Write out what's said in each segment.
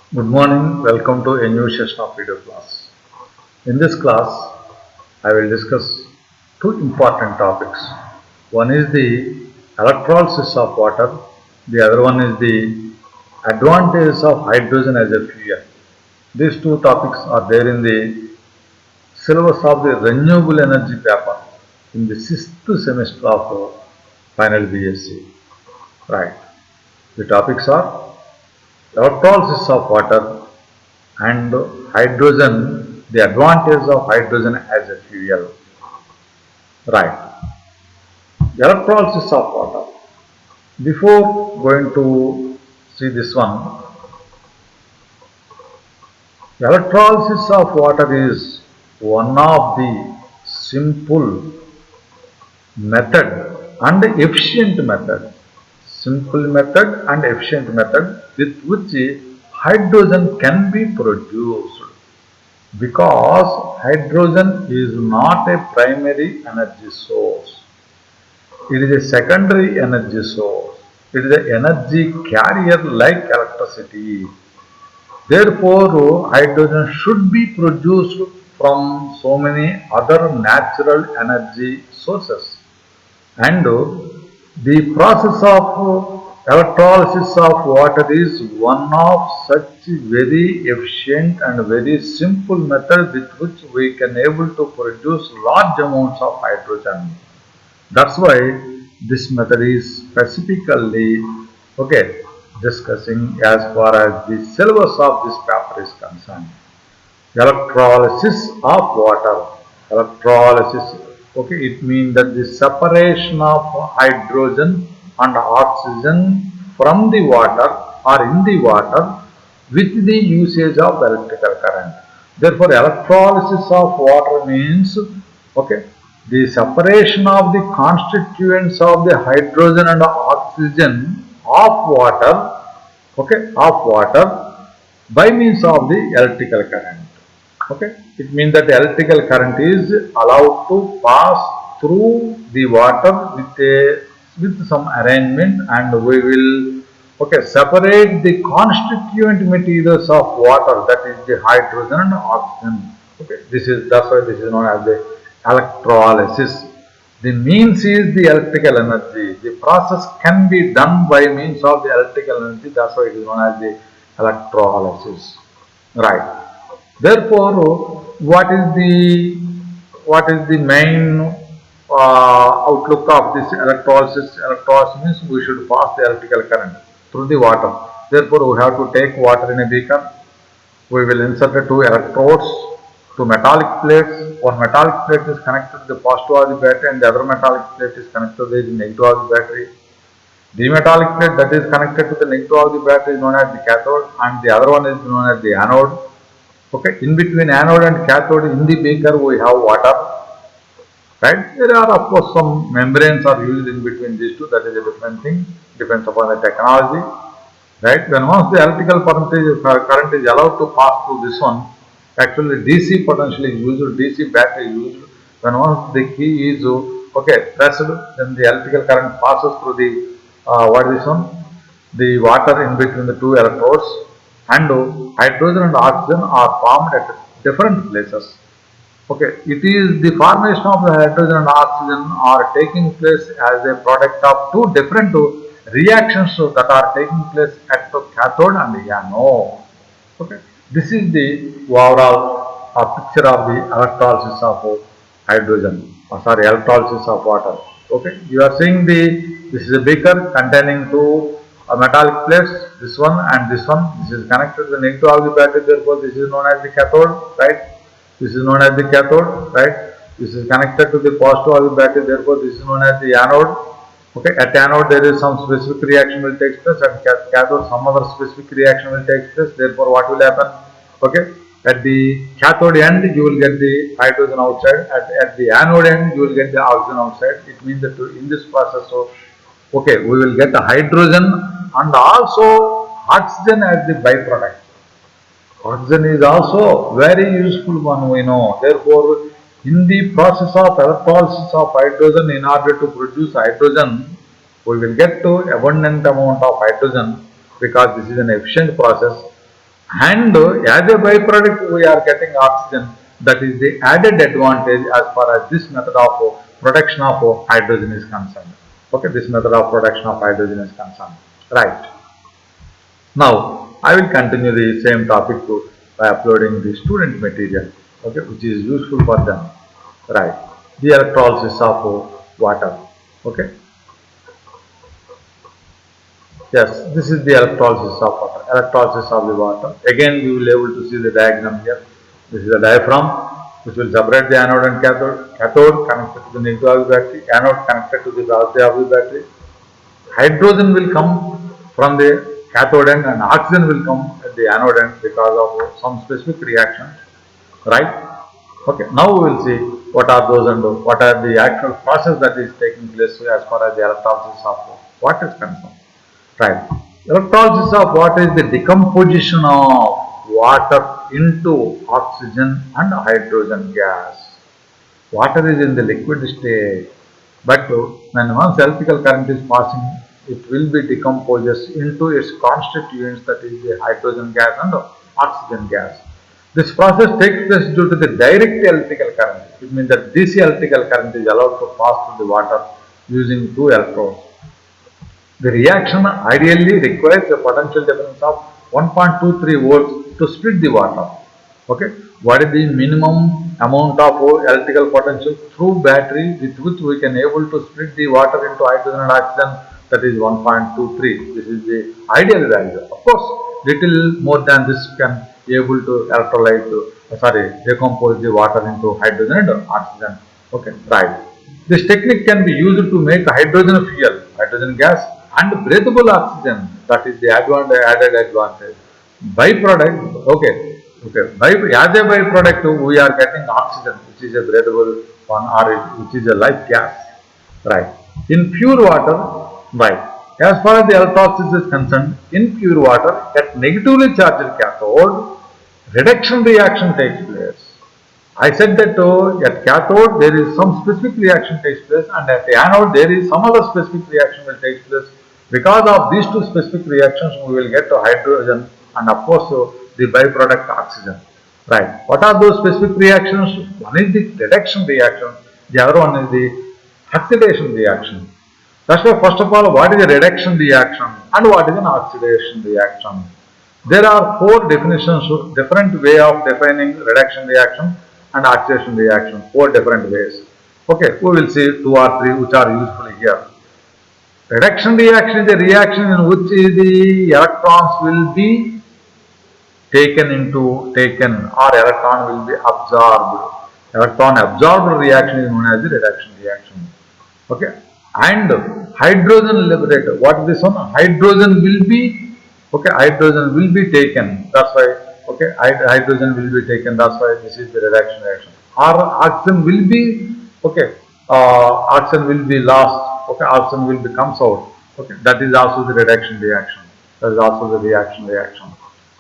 Good morning, welcome to a new session of video class. In this class, I will discuss two important topics. One is the electrolysis of water, the other one is the advantages of hydrogen as a fuel. These two topics are there in the syllabus of the renewable energy paper in the 6th semester of final BSc. Right. The topics are electrolysis of water and hydrogen, the advantage of hydrogen as a fuel. Right. Electrolysis of water. Before going to see this one, electrolysis of water is one of the simple method and efficient method. Simple method and efficient method with which hydrogen can be produced. Because hydrogen is not a primary energy source, it is a secondary energy source. It is an energy carrier like electricity. Therefore, hydrogen should be produced from so many other natural energy sources. And the process of electrolysis of water is one of such very efficient and very simple method with which we can able to produce large amounts of hydrogen. That's why this method is specifically discussing as far as the syllabus of this paper is concerned. Electrolysis of water. Electrolysis, it means that the separation of hydrogen and oxygen from the water or in the water with the usage of electrical current. Therefore, electrolysis of water means the separation of the constituents of the hydrogen and oxygen of water, by means of the electrical current. It means that the electrical current is allowed to pass through the water with some arrangement, and we will separate the constituent materials of water, that is the hydrogen and oxygen. That's why this is known as the electrolysis. The means is the electrical energy. The process can be done by means of the electrical energy. That's why it is known as the electrolysis. Right. Therefore, what is the main outlook of this electrolysis? Electrolysis means we should pass the electrical current through the water. Therefore, we have to take water in a beaker. We will insert two electrodes, two metallic plates. One metallic plate is connected to the positive of the battery and the other metallic plate is connected to the negative of the battery. The metallic plate that is connected to the negative of the battery is known as the cathode, and the other one is known as the anode. In between anode and cathode in the beaker we have water. Right? There are of course some membranes are used in between these two. That is a different thing. Depends upon the technology. Right? When once the electrical current is allowed to pass through this one, actually DC potential is used, DC battery is used. When once the key is pressed, then the electrical current passes through the the water in between the two electrodes, and hydrogen and oxygen are formed at different places. It is the formation of the hydrogen and oxygen are taking place as a product of two different reactions that are taking place at the cathode and the anode. This is the overall picture of the electrolysis of hydrogen, electrolysis of water. You are seeing this is a beaker containing two metallic plates, this one and this one. This is connected to the negative of the battery, therefore this is known as the cathode, right? This is known as the cathode, right? This is connected to the positive of the battery, therefore this is known as the anode. At anode there is some specific reaction will take place, at cathode some other specific reaction will take place, therefore what will happen? At the cathode end you will get the hydrogen outside, at the anode end you will get the oxygen outside. It means that in this process, we will get the hydrogen and also oxygen as the byproduct. Oxygen is also very useful one, we know. Therefore, in the process of electrolysis of hydrogen, in order to produce hydrogen, we will get to abundant amount of hydrogen because this is an efficient process. And as a byproduct we are getting oxygen. That is the added advantage as far as this method of production of hydrogen is concerned. Okay, this method of production of hydrogen is concerned. Right. Now I will continue the same topic by uploading the student material, okay, which is useful for them. Right. The electrolysis of water. Okay. Yes, this is the electrolysis of water. Electrolysis of the water. Again, you will be able to see the diagram here. This is a diaphragm which will separate the anode and cathode. Cathode connected to the negative of the battery. Anode connected to the positive of the battery. Hydrogen will come from the cathode end and oxygen will come at the anode end because of some specific reactions. Right? Okay. Now we will see what are those and what are the actual process that is taking place as far as the electrolysis of water is concerned. Right. Electrolysis of water is the decomposition of water into oxygen and hydrogen gas. Water is in the liquid state, but when once electrical current is passing, it will be decomposed into its constituents, that is the hydrogen gas and oxygen gas. This process takes place due to the direct electrical current. It means that DC electrical current is allowed to pass through the water using two electrodes. The reaction ideally requires a potential difference of 1.23 volts to split the water. Okay, what is the minimum amount of electrical potential through battery with which we can able to split the water into hydrogen and oxygen? That is 1.23. This is the ideal value. Of course, little more than this can be able to decompose the water into hydrogen and oxygen. Okay, right. This technique can be used to make hydrogen fuel, hydrogen gas, and breathable oxygen. That is the added advantage. Byproduct, as a byproduct, we are getting oxygen, which is a breathable one, or which is a life gas. Right. In pure water, right. As far as the electrolysis is concerned, in pure water, at negatively charged cathode, reduction reaction takes place. I said that at cathode there is some specific reaction takes place, and at the anode there is some other specific reaction will take place. Because of these two specific reactions, we will get hydrogen and of course the byproduct oxygen. Right. What are those specific reactions? One is the reduction reaction, the other one is the oxidation reaction. That's why first of all, what is a reduction reaction and what is an oxidation reaction? There are four definitions, different way of defining reduction reaction and oxidation reaction, four different ways. Okay, we will see two or three which are useful here. Reduction reaction is a reaction in which the electrons will be taken or electron will be absorbed. Electron absorbed reaction is known as the reduction reaction. Okay, and hydrogen liberated. What is this one? Hydrogen will be taken. That's why. Okay, hydrogen will be taken. That's why this is the reduction reaction. Or oxygen will be oxygen will be lost. Okay, oxygen will be comes out. Okay, that is also the reduction reaction. That is also the reaction.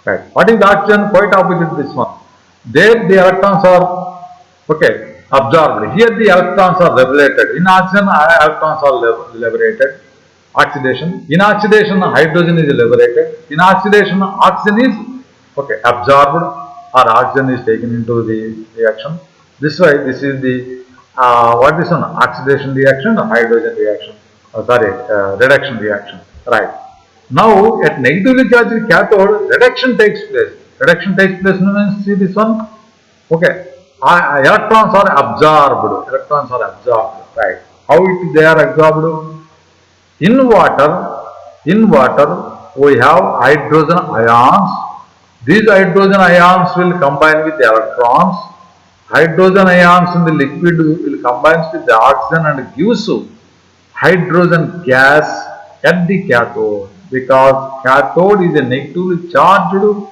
Right. What is oxygen? Quite opposite this one. There the electrons are absorbed. Here the electrons are liberated. In oxygen, electrons are liberated. Oxidation. In oxidation, hydrogen is liberated. In oxidation, oxygen is absorbed or oxygen is taken into the reaction. This way, this is the what is one? Oxidation reaction or hydrogen reaction. Reduction reaction. Right. Now, at negatively charged cathode, reduction takes place. Reduction takes place means, see this one? Okay. Electrons are absorbed. Right. How they are absorbed? In water, we have hydrogen ions. These hydrogen ions will combine with the electrons. Hydrogen ions in the liquid will combine with the oxygen and gives hydrogen gas at the cathode, because cathode is a negatively charged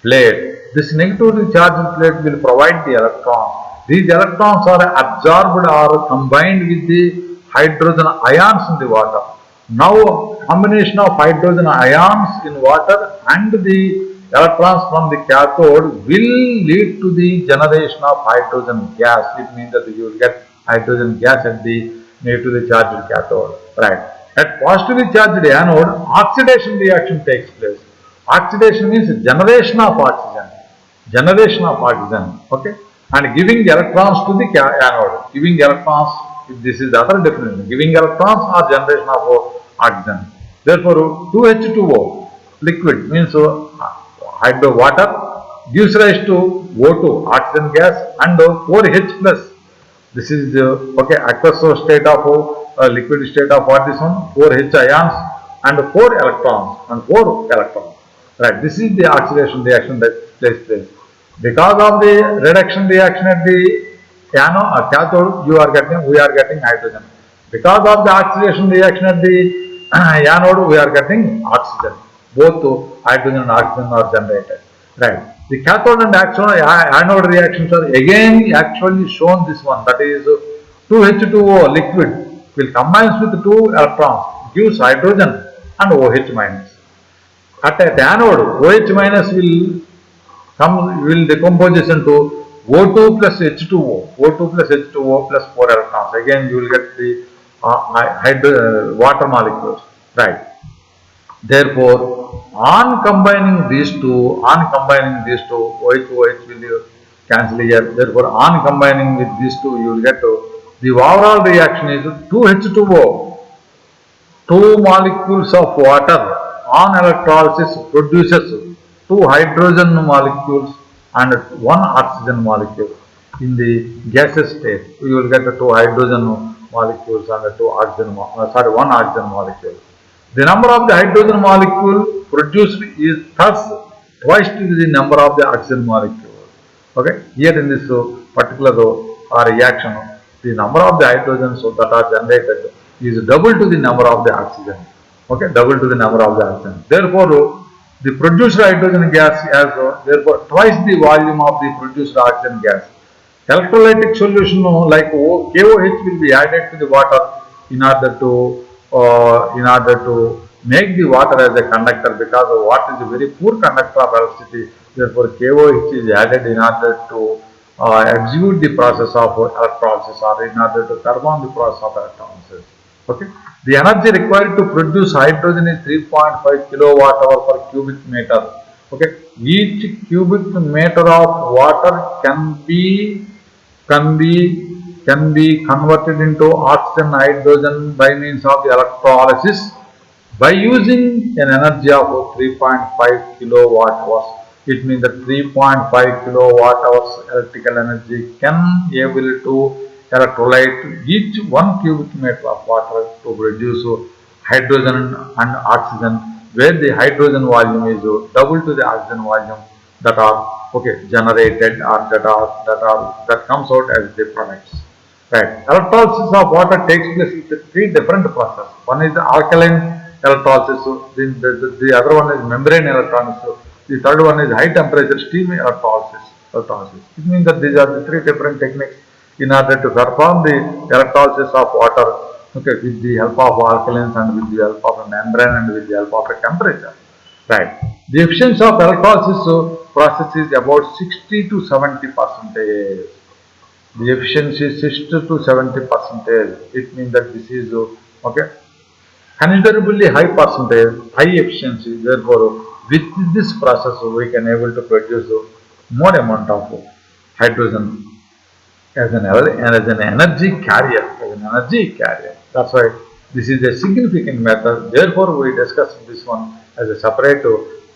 plate. This negatively charged plate will provide the electrons. These electrons are absorbed or combined with the hydrogen ions in the water. Now, combination of hydrogen ions in water and the electrons from the cathode will lead to the generation of hydrogen gas. It means that you will get hydrogen gas at the negatively charged cathode. Right. At positively charged anode, oxidation reaction takes place. Oxidation means generation of oxygen. Generation of oxygen. Okay. And giving electrons to the anode. Giving electrons, this is the other definition. Giving electrons or generation of oxygen. Therefore, 2H2O liquid means hydro water gives rise to O2 oxygen gas and 4H plus. This is okay aqueous state of liquid state of what this one 4H ions and 4 electrons and 4 electrons. Right. This is the oxidation reaction that takes place. Because of the reduction reaction at the cathode, we are getting hydrogen. Because of the oxidation reaction at the anode, we are getting oxygen. Both hydrogen and oxygen are generated. Right. The cathode and anode reactions are again actually shown this one, that is 2H2O liquid will combines with 2 electrons, gives hydrogen and OH minus. At the anode, OH minus will decompose into O2 plus H2O, O2 plus H2O plus 4 electrons. Again, you will get the water molecules, right? Therefore, on combining these two, OH will cancel here. Therefore, on combining with these two, you will get the overall reaction is 2H2O, 2 molecules of water on electrolysis produces 2 hydrogen molecules and 1 oxygen molecule. In the gaseous state, you will get 2 hydrogen molecules and 1 oxygen molecule. The number of the hydrogen molecule produced is thus twice to the number of the oxygen molecule. Okay, here in this particular reaction, the number of the hydrogens that are generated is double to the number of the oxygen. Okay, double to the number of the oxygen. Therefore, the produced hydrogen gas has therefore twice the volume of the produced oxygen gas. Electrolytic solution like KOH will be added to the water in order to make the water as a conductor, because water is a very poor conductor of electricity. Therefore, KOH is added in order to execute the process of electrolysis or in order to perform the process of electrolysis. Okay. The energy required to produce hydrogen is 3.5 kilowatt hour per cubic meter. Okay. Each cubic meter of water can be converted into oxygen hydrogen by means of the electrolysis by using an energy of 3.5 kilowatt hours. It means that 3.5 kilowatt hours electrical energy can be able to electrolyte each 1 cubic meter of water to produce hydrogen and oxygen, where the hydrogen volume is double to the oxygen volume that are generated or that comes out as the products. Right. Electrolysis of water takes place with 3 different processes. One is the alkaline electrolysis, the other one is membrane electrolysis, the third one is high temperature steam electrolysis. It means that these are the 3 different techniques in order to perform the electrolysis of water, with the help of alkalines and with the help of a membrane and with the help of a temperature. Right. The efficiency of electrolysis process is about 60 to 70%. The efficiency is 60 to 70%. It means that this is considerably high percentage, high efficiency. Therefore, with this process, we can able to produce more amount of hydrogen as an energy carrier. That's why this is a significant matter. Therefore, we discuss this one as a separate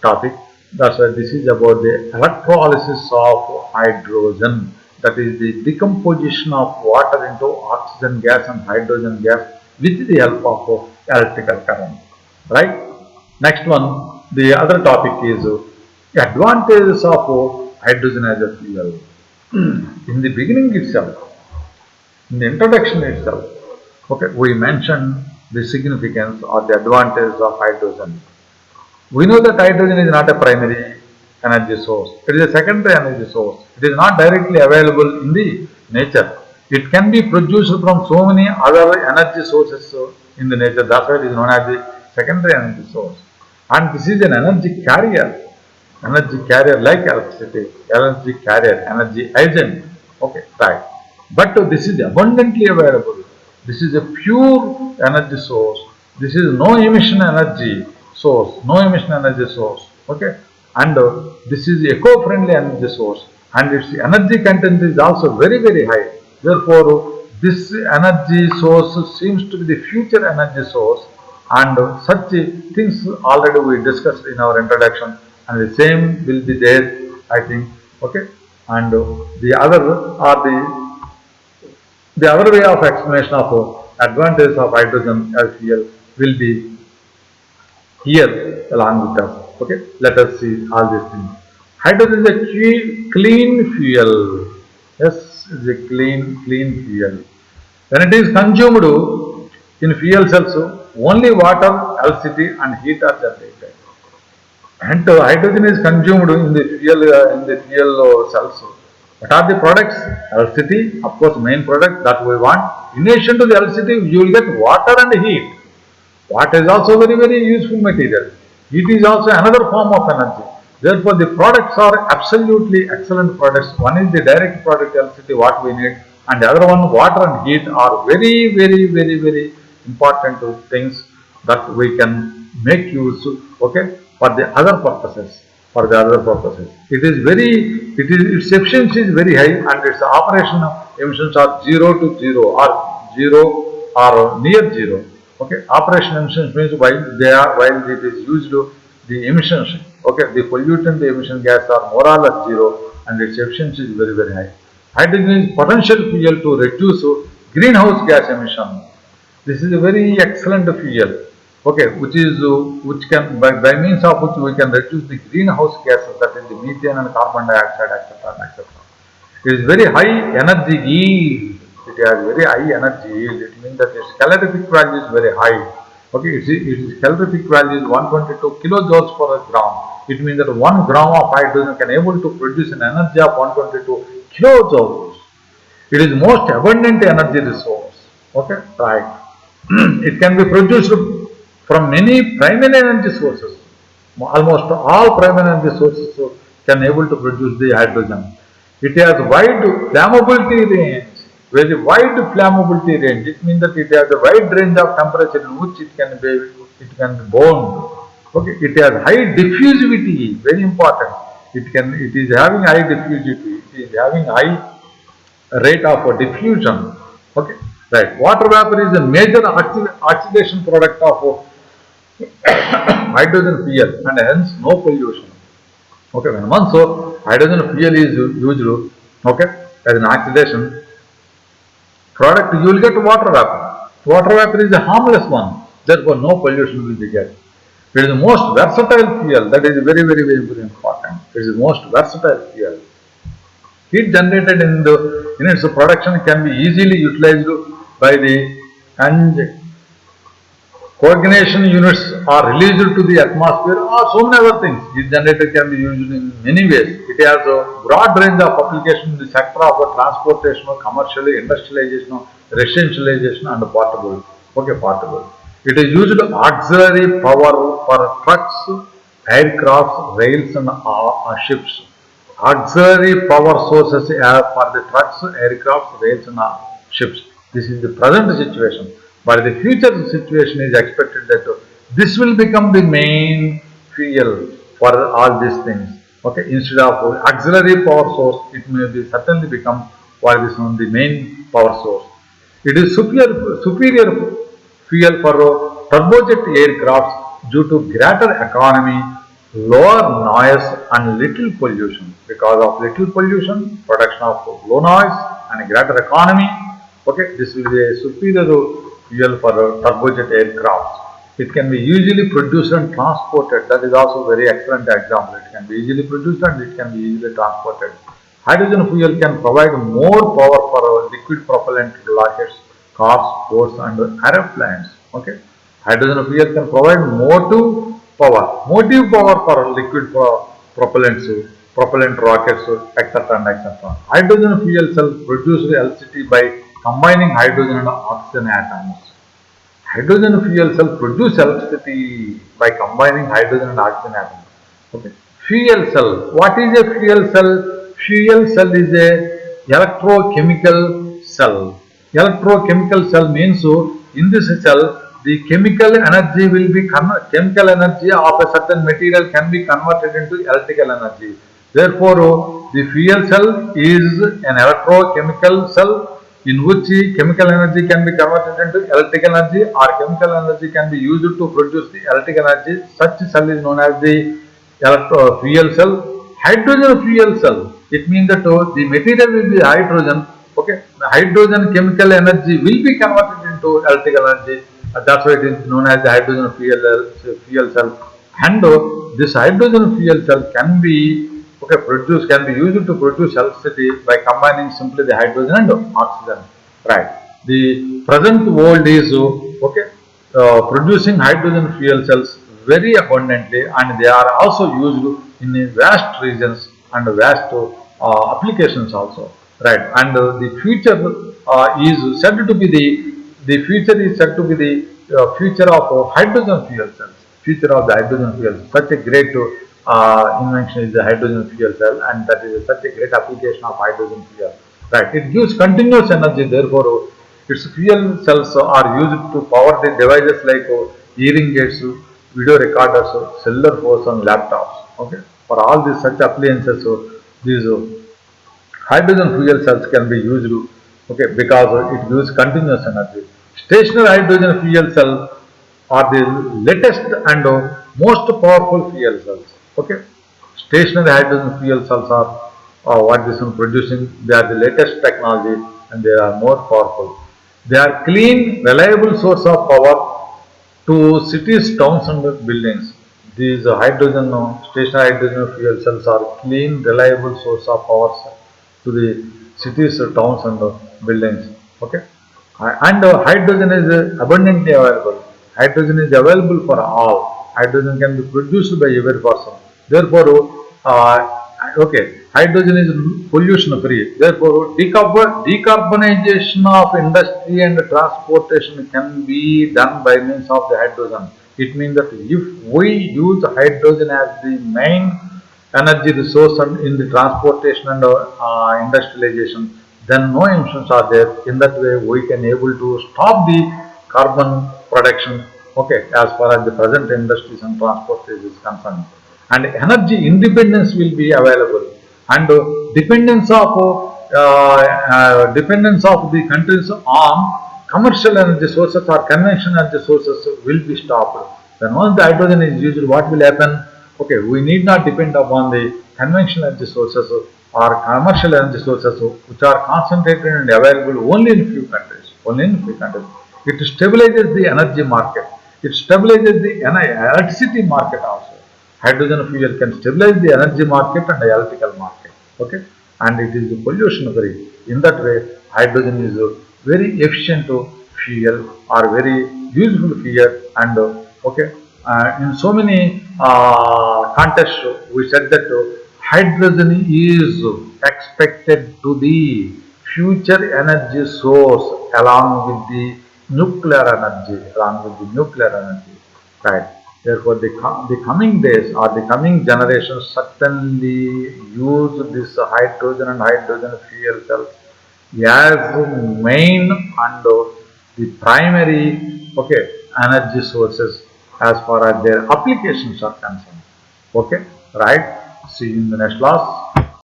topic. That's why this is about the electrolysis of hydrogen. That is the decomposition of water into oxygen gas and hydrogen gas with the help of electrical current. Right? Next one, the other topic is advantages of hydrogen as a fuel. In the beginning itself, in the introduction itself, we mentioned the significance or the advantages of hydrogen. We know that hydrogen is not a primary energy source. It is a secondary energy source. It is not directly available in the nature. It can be produced from so many other energy sources in the nature. That's why it is known as the secondary energy source. And this is an energy carrier like electricity, energy carrier, energy agent. Okay, right. But this is abundantly available. This is a pure energy source. This is no emission energy source. Okay, and this is eco-friendly energy source, and its energy content is also very high. Therefore, this energy source seems to be the future energy source, and such things already we discussed in our introduction, and the same will be there, I think. Okay, and the other are the other way of explanation of advantage of hydrogen as fuel will be here along with us. Okay, let us see all these things. Hydrogen is a clean fuel. Yes, it is a clean fuel. When it is consumed in fuel cells, only water, electricity, and heat are generated. And hydrogen is consumed in the fuel cells. What are the products? Electricity, of course, main product that we want. In addition to the electricity, you will get water and heat. Water is also very useful material. Heat is also another form of energy. Therefore, the products are absolutely excellent products. One is the direct product electricity, what we need, and the other one, water and heat, are very important things that we can make use, okay, for the other purposes. It is its efficiency is very high, and its operation emissions are 0 to 0 or 0 or near 0. Okay, operation emissions means while it is used, the emissions, okay, the pollutant, the emission gas are more or less 0, and its efficiency is very high. Hydrogen is potential fuel to reduce greenhouse gas emission. This is a very excellent fuel, okay, which can by means of which we can reduce the greenhouse gases, that is the methane and carbon dioxide, etc. It is very high energy yield. It has very high energy yield. It means that its calorific value is very high. Okay, its calorific value is 122 kilojoules per gram. It means that 1 gram of hydrogen can able to produce an energy of 122 kilojoules. It is most abundant energy resource. Okay, right. It can be produced from many primary energy sources. Almost all primary energy sources can able to produce the hydrogen. It has wide flammability range, very wide flammability range. It means that it has a wide range of temperature in which it can be burned. Okay, it has high diffusivity, very important. It is having high diffusivity. It is having high rate of diffusion. Okay, right. Water vapor is a major oxidation product of hydrogen fuel, and hence no pollution. Okay, when once hydrogen fuel is used, okay, as an oxidation product, you will get water vapor. Water vapor is a harmless one, therefore no pollution will be get. It is the most versatile fuel. That is very important. It is the most versatile fuel. Heat generated in its production can be easily utilized by the and coordination units are released to the atmosphere, or so many other things. Heat generator can be used in many ways. It has a broad range of application in the sector of transportation, commercial, industrialization, residentialization, and portable. Okay, portable. It is used auxiliary power for trucks, aircrafts, rails, and ships. Auxiliary power sources for the trucks, aircrafts, rails, and ships. This is the present situation. But the future situation is expected that this will become the main fuel for all these things. Okay, instead of auxiliary power source, it may be certainly become for this one the main power source. It is superior fuel for turbojet aircrafts due to greater economy, lower noise, and little pollution. Because of little pollution, production of low noise and greater economy, okay, this will be a superior fuel for turbojet aircrafts. It can be easily produced and transported. That is also a very excellent example. It can be easily produced and it can be easily transported. Hydrogen fuel can provide more power for liquid propellant rockets, cars, boats, and aeroplanes. Okay, hydrogen fuel can provide motive power for liquid propellants, propellant rockets, etc. and etc. Hydrogen fuel cell produces electricity by combining hydrogen and oxygen atoms. Hydrogen fuel cell produce electricity by combining hydrogen and oxygen atoms. Okay. Fuel cell. What is a fuel cell? Fuel cell is a electrochemical cell. Electrochemical cell means in this cell the chemical energy will be chemical energy of a certain material can be converted into electrical energy. Therefore, the fuel cell is an electrochemical cell in which chemical energy can be converted into electrical energy, or chemical energy can be used to produce the electrical energy. Such cell is known as the fuel cell. Hydrogen fuel cell, it means that the material will be hydrogen. Okay, the hydrogen chemical energy will be converted into electrical energy. That's why it is known as the hydrogen fuel cell. And this hydrogen fuel cell can be can be used to produce electricity by combining simply the hydrogen and oxygen. Right. The present world is producing hydrogen fuel cells very abundantly, and they are also used in vast regions and vast applications also. Right. And the future is said to be the future is said to be the future of hydrogen fuel cells. Future of the hydrogen fuel. Such a great invention is the hydrogen fuel cell, and that is such a great application of hydrogen fuel. Right. It gives continuous energy. Therefore, its fuel cells are used to power the devices like hearing aids, video recorders, cellular phones, and laptops. Okay. For all these such appliances, these hydrogen fuel cells can be used because it gives continuous energy. Stationary hydrogen fuel cells are the latest and most powerful fuel cells. Okay, stationary hydrogen fuel cells are what this one producing. They are the latest technology and they are more powerful. They are clean, reliable source of power to cities, towns, and buildings. These stationary hydrogen fuel cells are clean, reliable source of power to the cities, towns, and buildings. Okay, and hydrogen is abundantly available. Hydrogen is available for all. Hydrogen can be produced by every person. Therefore, hydrogen is pollution free. Therefore, decarbonization of industry and transportation can be done by means of the hydrogen. It means that if we use hydrogen as the main energy resource in the transportation and industrialization, then no emissions are there. In that way, we can able to stop the carbon production. Okay, as far as the present industries and transportation is concerned, and energy independence will be available, and dependence of the countries on commercial energy sources or conventional energy sources will be stopped. Then once the hydrogen is used, what will happen? Okay, we need not depend upon the conventional energy sources or commercial energy sources which are concentrated and available only in few countries. Only in few countries. It stabilizes the energy market. It stabilizes the electricity market also. Hydrogen fuel can stabilize the energy market and the electrical market. Okay, and it is pollution free. In that way, hydrogen is a very efficient fuel or very useful fuel, and in so many contexts, we said that hydrogen is expected to the future energy source along with the nuclear energy, right? Therefore, the coming days or the coming generations certainly use this hydrogen and hydrogen fuel cells as main and the primary energy sources as far as their applications are concerned. Okay, right? See you in the next class.